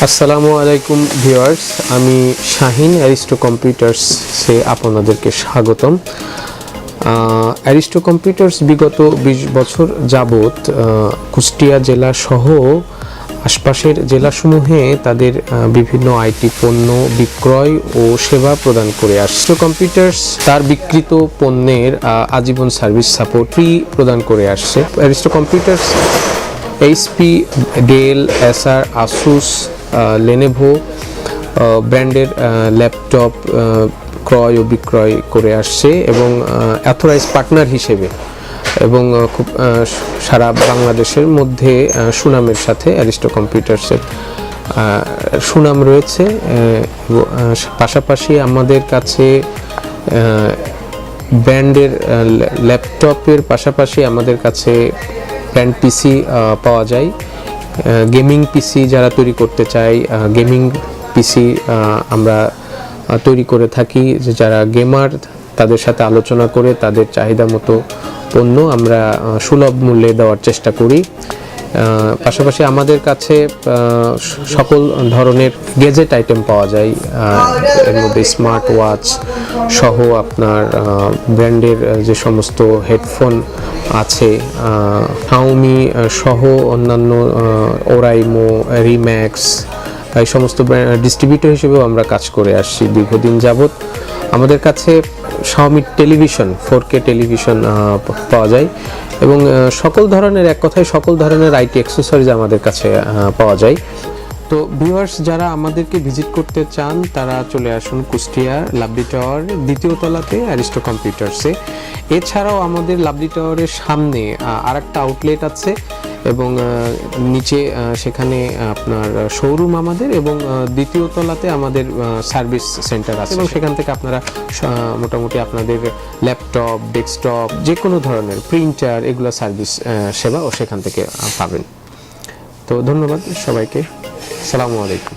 আসসালামু আলাইকুম ভিউয়ার্স, আমি শাহিন অ্যারিস্টো কম্পিউটার্স সে আপনাদেরকে স্বাগতম। অ্যারিস্টো কম্পিউটার্স বিগত 20 বছর যাবৎ কুষ্টিয়া জেলা সহ আশপাশের জেলাসমূহে তাদের বিভিন্ন আইটি পণ্য বিক্রয় ও সেবা প্রদান করে আসছে। কম্পিউটার্স তার বিক্রিত পণ্যের আজীবন সার্ভিস সাপোর্ট ফ্রি প্রদান করে আসছে। অ্যারিস্টো কম্পিউটার্স এইচপি, ডেল, এসার, আসুস, লেনোভো ব্র্যান্ডের ল্যাপটপ ক্রয় ও বিক্রয় করে আসছে এবং অথরাইজ পার্টনার হিসেবে এবং খুব সারা বাংলাদেশের মধ্যে সুনামের সাথে অ্যারিস্টো কম্পিউটার্সের সুনাম রয়েছে। পাশাপাশি আমাদের কাছে ব্র্যান্ডের ল্যাপটপের পাশাপাশি আমাদের কাছে ব্র্যান্ড পিসি পাওয়া যায়। গেমিং পিসি যারা তৈরি করতে চায়, গেমিং পিসি আমরা তৈরি করে থাকি। যে যারা গেমার তাদের সাথে আলোচনা করে তাদের চাহিদা মতো পণ্য আমরা সুলভ মূল্যে দেওয়ার চেষ্টা করি। পাশাপাশি আমাদের কাছে সকল ধরনের গেজেট আইটেম পাওয়া যায়, এর মধ্যে স্মার্ট ওয়াচ সহ আপনার ব্র্যান্ডের যে সমস্ত হেডফোন আছে, শাওমি সহ অন্যান্য ওরাইমো, রিম্যাক্স এই সমস্ত ডিস্ট্রিবিউটর হিসেবেও আমরা কাজ করে আসছি দীর্ঘদিন যাবৎ। আমাদের কাছে শাওমি টেলিভিশন 4K টেলিভিশন পাওয়া যায় এবং সকল ধরনের, এক কথায় সকল ধরনের আইটি অ্যাক্সেসরিজ আমাদের কাছে পাওয়া যায়। তো ভিউয়ার্স, যারা আমাদেরকে ভিজিট করতে চান তারা চলে আসুন কুষ্টিয়া লাভলি টাওয়ার দ্বিতীয় তলাতে অ্যারিস্টো কম্পিউটার্সে। এছাড়াও আমাদের লাভলি টাওয়ারের সামনে আরেকটা আউটলেট আছে এবং নিচে সেখানে আপনার শোরুম আমাদের, এবং দ্বিতীয় তলাতে আমাদের সার্ভিস সেন্টার আছে এবং সেখান থেকে আপনারা মোটামুটি আপনাদের ল্যাপটপ, ডেস্কটপ, যে কোনো ধরনের প্রিন্টার এগুলো সার্ভিস সেবা ও সেখান থেকে পাবেন। তো ধন্যবাদ সবাইকে। আসসালামু আলাইকুম।